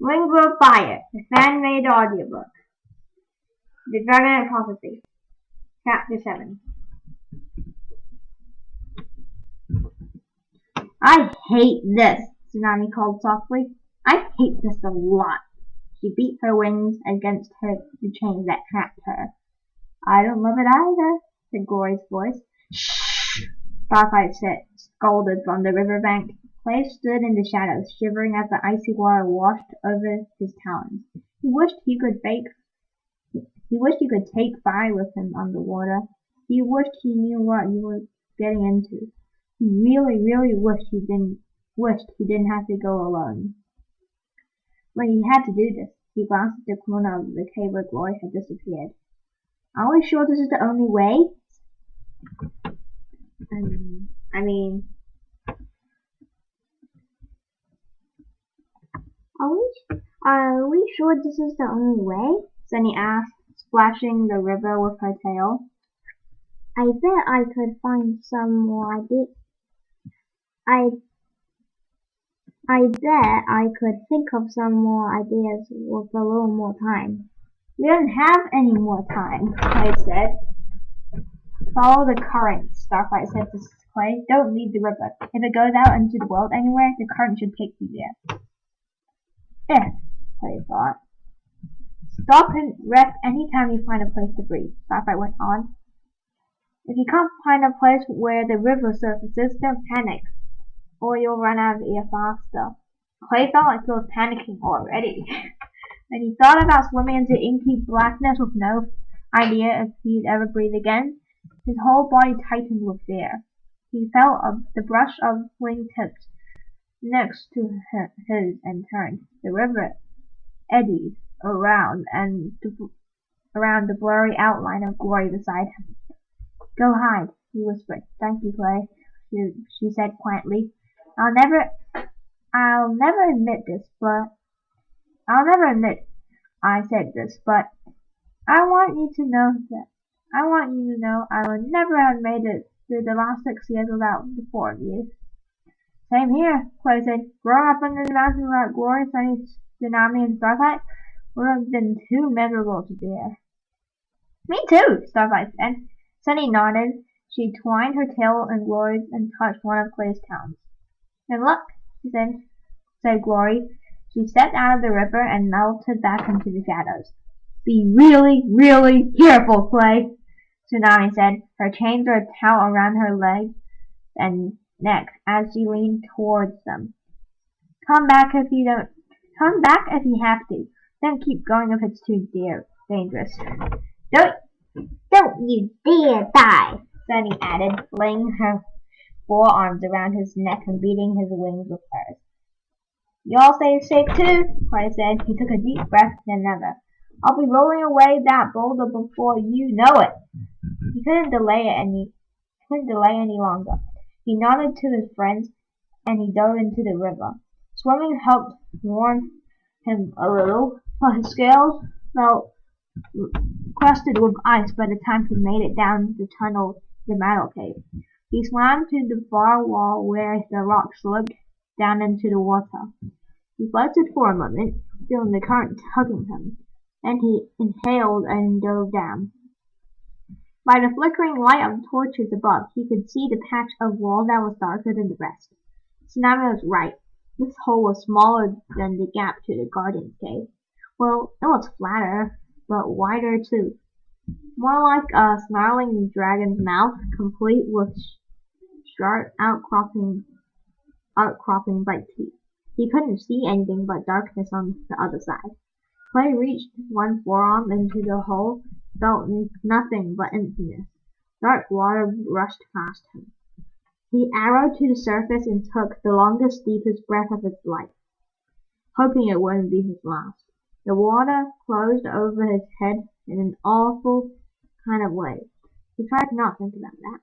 Wings of Fire, the Fanmde Audiobook. The Dragon and Prophecy. Chapter 7. I hate this, Tsunami called softly. I hate this a lot. She beat her wings against the chains that trapped her. I don't love it either, said Glory's voice. Shh! Starlight scolded from the riverbank. Clay stood in the shadows, shivering as the icy water washed over his talons. He wished he could take fire with him underwater. He wished he knew what he was getting into. He really wished he didn't have to go alone. But he had to do this. He glanced at the corner of the cave where Glory had disappeared. Are we sure this is the only way? Are we sure this is the only way? Sunny asked, splashing the river with her tail. I bet I could find some more ideas. I bet I could think of some more ideas with a little more time. We don't have any more time, Clay said. Follow the current, Starlight said to Clay. Don't leave the river. If it goes out into the world anywhere, the current should take you there. Clay thought. Stop and rest anytime you find a place to breathe, Starlight went on. If you can't find a place where the river surfaces, don't panic, or you'll run out of air faster. Clay felt like he was panicking already. When he thought about swimming into inky blackness with no idea if he'd ever breathe again, his whole body tightened with fear. He felt the brush of wingtips next to his and turned. The river eddied around the blurry outline of Glory beside him. Go hide, he whispered. Thank you, Clay, she said quietly. I'll never admit I said this, but I want you to know I would never have made it through the last 6 years without the 4 of you. Same here, Clay said. Growing up under the mountains without Glory, Sunny, Tsunami, and Starlight would have been too miserable to bear. Me too, Starlight said. Sunny nodded. She twined her tail in Glory's and touched one of Clay's talons. Good luck, she said Glory. She stepped out of the river and melted back into the shadows. Be really careful, Clay, Tsunami said. Her chains were taut around her legs and neck as she leaned towards them. Come back if you have to. Don't keep going if it's too dangerous. Don't you dare die, Sunny added, laying her forearms around his neck and beating his wings with hers. Y'all stay safe too, Clay said. He took a deep breath, then another. I'll be rolling away that boulder before you know it. He couldn't delay any longer. He nodded to his friends and he dove into the river. Swimming helped warm him a little, but his scales felt crusted with ice by the time he made it down the tunnel to the metal cave. He swam to the far wall where the rock slipped down into the water. He floated for a moment, feeling the current tugging him. Then he inhaled and dove down. By the flickering light of torches above, he could see the patch of wall that was darker than the rest. Tsunami was right. This hole was smaller than the gap to the Guardian's cave. Well, it was flatter, but wider too. More like a snarling dragon's mouth, complete with sharp outcroppings like teeth. He couldn't see anything but darkness on the other side. Clay reached one forearm into the hole, felt nothing but emptiness. Dark water rushed past him. He arrowed to the surface and took the longest, deepest breath of his life, hoping it wouldn't be his last. The water closed over his head in an awful kind of way. He tried to not think about that.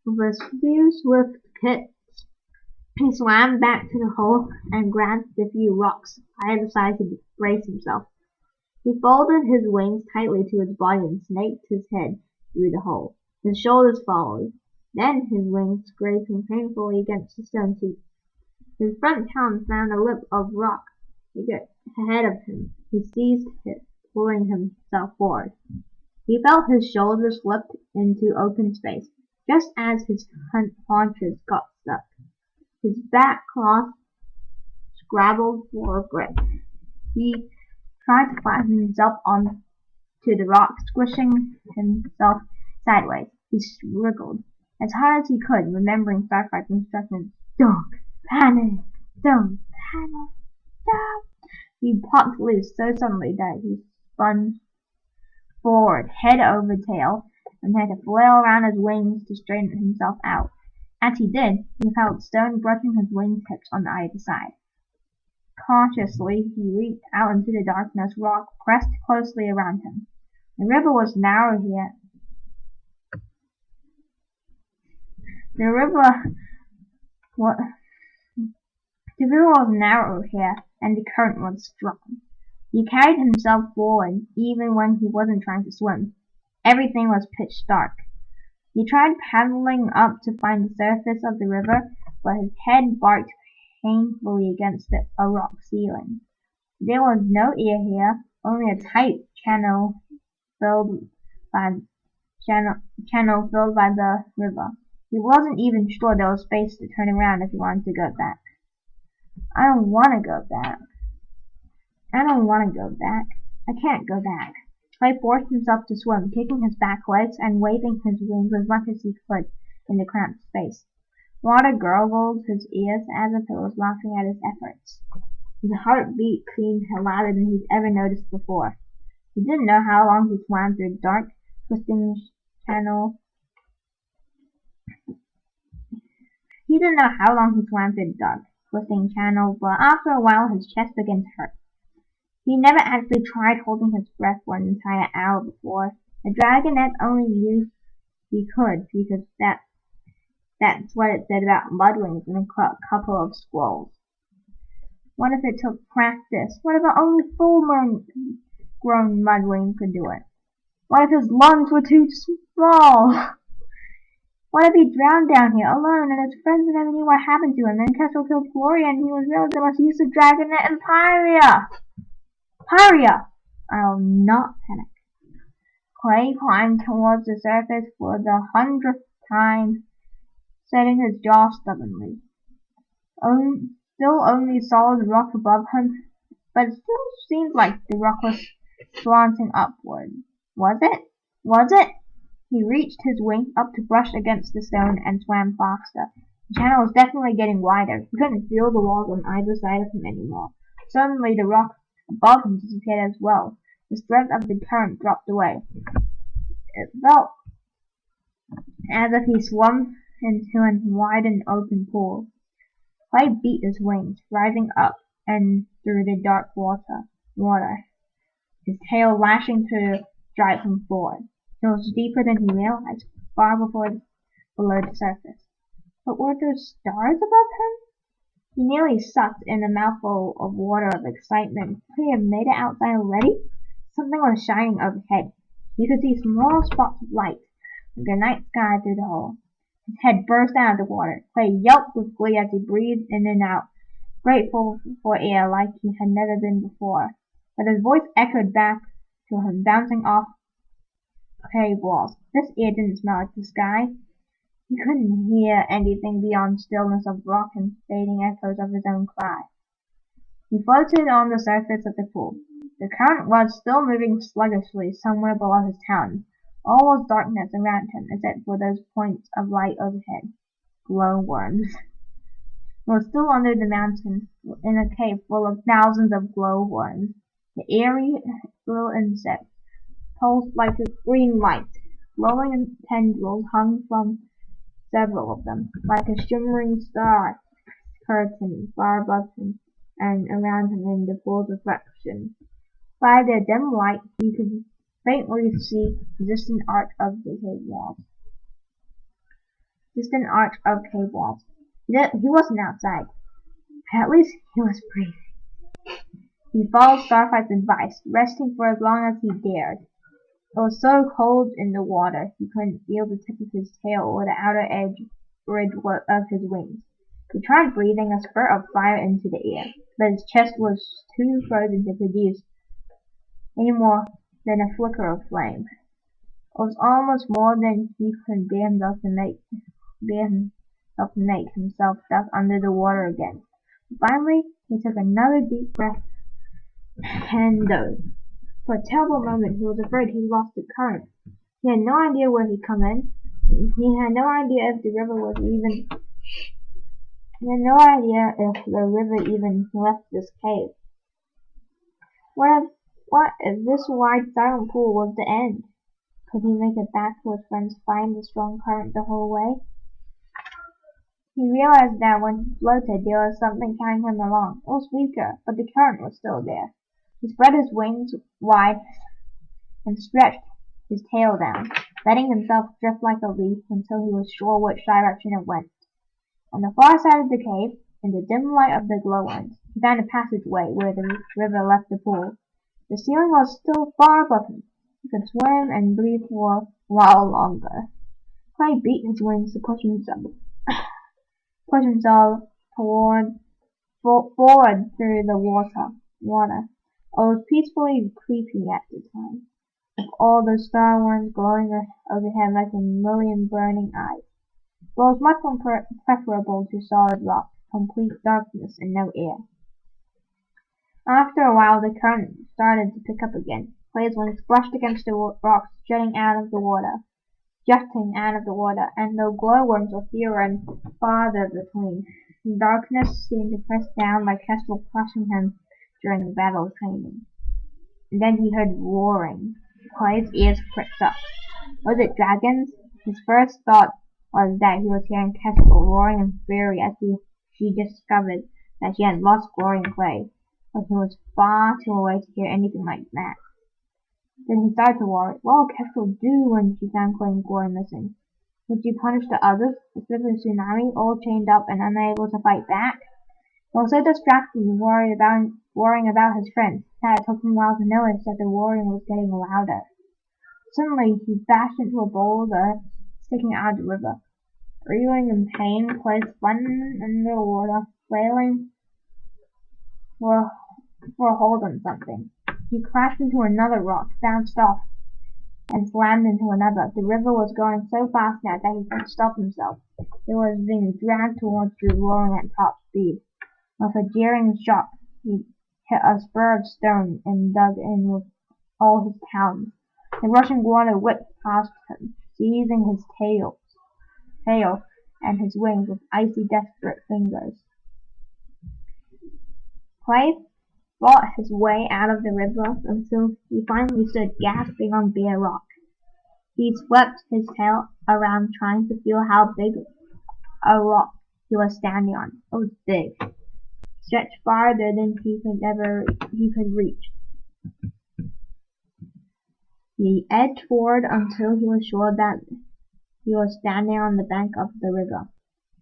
With a few swift kicks, he swam back to the hole and grabbed a few rocks by either side to brace himself. He folded his wings tightly to his body and snaked his head through the hole. His shoulders followed. Then his wings scraping painfully against the stone teeth. His front talons found a lip of rock He got ahead of him. He seized it, pulling himself forward. He felt his shoulders slipped into open space, just as his haunches got stuck. His back claws scrabbled for a grip. He tried to flatten himself onto the rock, squishing himself sideways. He wriggled as hard as he could, remembering Starfight's instructions. Don't panic! Don't panic! Don't! He popped loose so suddenly that he spun forward, head over tail, and had to flail around his wings to straighten himself out. As he did, he felt stone brushing his wingtips on either side. Cautiously, he reached out into the darkness. Rock pressed closely around him. The river was narrow here. The river was narrow here, and the current was strong. He carried himself forward, even when he wasn't trying to swim. Everything was pitch dark. He tried paddling up to find the surface of the river, but his head barked painfully against a rock ceiling. There was no ear here, only a tight channel filled by the river. He wasn't even sure there was space to turn around if he wanted to go back. I don't want to go back. I can't go back. Clay forced himself to swim, kicking his back legs and waving his wings as much as he could in the cramped space. Water gurgled his ears as if it was laughing at his efforts. His heartbeat seemed louder than he'd ever noticed before. He didn't know how long he swam through the dark, twisting channel. But after a while his chest began to hurt. He never actually tried holding his breath for an entire hour before. The dragonette only knew he could because that's what it said about mudwings in a couple of scrolls. What if it took practice? What if only full-grown mudwing could do it? What if his lungs were too small? What if he drowned down here alone and his friends never knew what happened to him? Then Kestrel killed Gloria and he was really the most useless dragonette in Pyria! I'll not panic. Clay climbed towards the surface for the 100th time, setting his jaw stubbornly. Still only solid rock above him, but it still seemed like the rock was slanting upward. Was it? He reached his wing up to brush against the stone and swam faster. The channel was definitely getting wider. He couldn't feel the walls on either side of him anymore. Suddenly the rock above him disappeared as well. The strength of the current dropped away. It felt as if he swum into a wide and open pool. Clay beat his wings, rising up and through the dark water, his tail lashing to drive him forward. It was deeper than he realized, far below the surface. But were there stars above him? He nearly sucked in a mouthful of water of excitement. He had made it outside already? Something was shining overhead. He could see small spots of light, like a night sky through the hole. His head burst out of the water. Clay yelped with glee as he breathed in and out, grateful for air like he had never been before. But his voice echoed back to him, bouncing off cave walls. This air didn't smell like the sky. He couldn't hear anything beyond stillness of rock and fading echoes of his own cry. He floated on the surface of the pool. The current was still moving sluggishly somewhere below his talons. All was darkness around him, except for those points of light overhead. Glowworms. He was still under the mountain, in a cave full of thousands of glowworms. The airy little insects pulsed like a green light. Glowing tendrils hung from several of them, like a shimmering star curtain far above him and around him in the pool's reflection. By their dim light, he could faintly see the distant arch of cave walls. He wasn't outside. At least he was breathing. He followed Starfight's advice, resting for as long as he dared. It was so cold in the water he couldn't feel the tip of his tail or the outer edge of his wings. He tried breathing a spurt of fire into the air, but his chest was too frozen to produce any more than a flicker of flame. It was almost more than he could bear himself duck under the water again. Finally, he took another deep breath and dove. For a terrible moment, he was afraid he lost the current. He had no idea where he'd come in. He had no idea if the river even left this cave. What if this wide silent pool was the end? Could he make it back to his friends find the strong current the whole way? He realized that when he floated, there was something carrying him along. It was weaker, but the current was still there. He spread his wings wide and stretched his tail down, letting himself drift like a leaf until he was sure which direction it went. On the far side of the cave, in the dim light of the glowworms, he found a passageway where the river left the pool. The ceiling was still far above him. He could swim and breathe for a while longer. Clay beat his wings to push himself forward through the water. It was peacefully creepy at the time, with all the starworms glowing overhead like a million burning eyes. But it was much more preferable to solid rock, complete darkness, and no air. After a while, the current started to pick up again. Clay's wings brushed against the rocks jutting out of the water, and the glowworms were fewer and farther between. Darkness seemed to press down like Kestrel crushing him during the battle training. And then he heard roaring. Clay's ears pricked up. Was it dragons? His first thought was that he was hearing Kestrel roaring in fury as she discovered that she had lost Glory and Clay, but he was far too away to hear anything like that. Then he started to worry. What would Kestrel do when she found Clay and Glory missing? Would she punish the others, especially Tsunami, all chained up and unable to fight back? He was so distracted and worrying about his friends that it took him a while to notice that the roaring was getting louder. Suddenly, he bashed into a boulder sticking out of the river. Reeling in pain, Clay spun under the water, flailing for a hold on something. He crashed into another rock, bounced off, and slammed into another. The river was going so fast now that he couldn't stop himself. It was being dragged towards the roaring at top speed. With a jeering shock, he hit a spur of stone and dug in with all his talons. The rushing water whipped past him, seizing his tail and his wings with icy, desperate fingers. Clay fought his way out of the river until he finally stood gasping on bare rock. He swept his tail around trying to feel how big a rock he was standing on. It was big, stretched farther than he could reach. He edged forward until he was sure that he was standing on the bank of the river.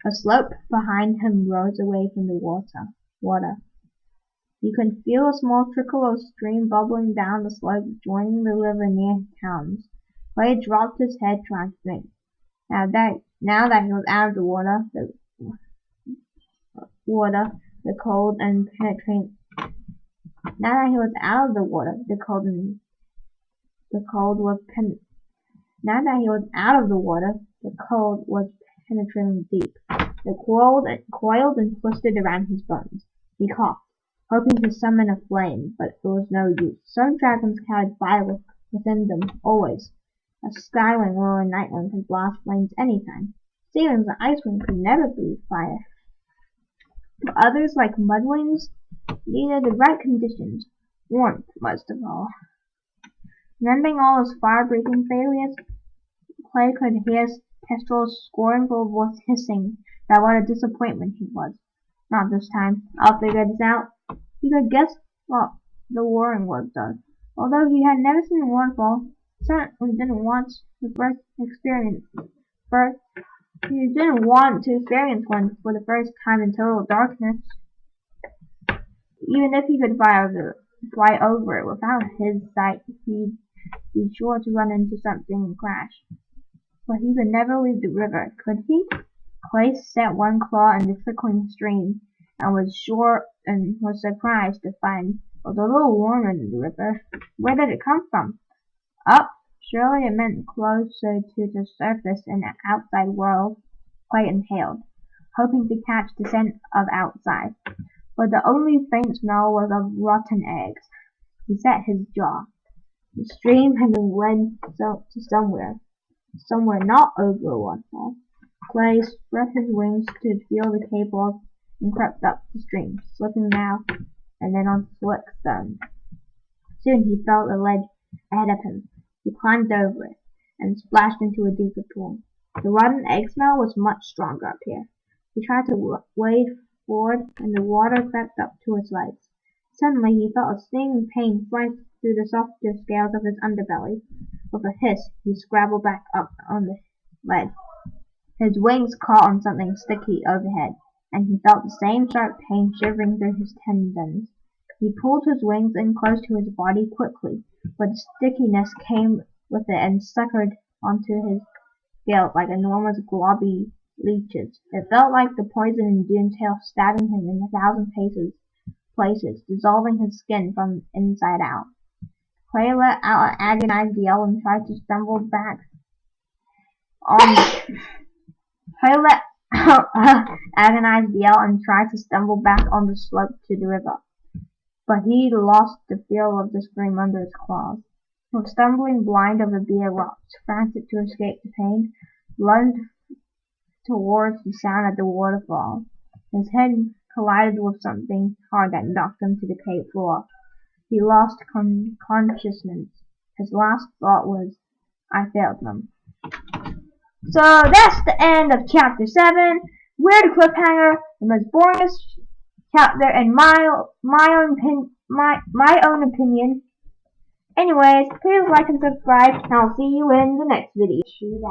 A slope behind him rose away from the water. He could feel a small trickle of stream bubbling down the slope, joining the river near his talons. Clay dropped his head, trying to think. Now that he was out of the water, the cold and penetrating. Now that he was out of the water, the cold was penetrating deep. It coiled and twisted around his bones. He coughed, hoping to summon a flame, but it was no use. Some dragons carried fire within them, always. A skywing or a nightwing could blast flames anytime. Ceilings and icewing could never breathe fire. But others, like mudwings, needed the right conditions. Warmth, most of all. Remembering all his fire-breathing failures, Clay could hear Kestrel's scornful voice hissing about what a disappointment he was. Not this time. I'll figure this out. He could guess what the roaring was, though. Although he had never seen a waterfall, he certainly didn't want to experience one for the first time in total darkness. Even if he could fly over it without his sight, he'd be sure to run into something and crash. But he could never leave the river, could he? Clay set one claw in the trickling stream, and was surprised to find it was a little warmer than the river. Where did it come from? Up. Surely it meant closer to the surface in the outside world. Clay inhaled, hoping to catch the scent of outside, but the only faint smell was of rotten eggs. He set his jaw. The stream had been led to somewhere not over a waterfall. Clay spread his wings to feel the cables and crept up the stream, slipping now and then on slick stones. Soon he felt a ledge ahead of him. He climbed over it and splashed into a deeper pool. The rotten egg smell was much stronger up here. He tried to wade forward, and the water crept up to his legs. Suddenly he felt a stinging pain fly through the softer scales of his underbelly. With a hiss, he scrabbled back up on the ledge. His wings caught on something sticky overhead, and he felt the same sharp pain shivering through his tendons. He pulled his wings in close to his body quickly, but the stickiness came with it and suckered onto his scales like enormous globby leeches. It felt like the poison in Dune's tail stabbing him in 1,000 places, dissolving his skin from inside out. Clay let out an agonized yell and tried to stumble back on the slope to the river, but he lost the feel of the stream under his claws. He was stumbling blind over bare rocks, frantic to escape the pain, lunged towards the sound of the waterfall. His head collided with something hard that knocked him to the cave floor. He lost consciousness. His last thought was, "I failed them." So that's the end of chapter 7. Weird cliffhanger, the most boringest chapter in my own opinion. Anyways, please like and subscribe, and I'll see you in the next video.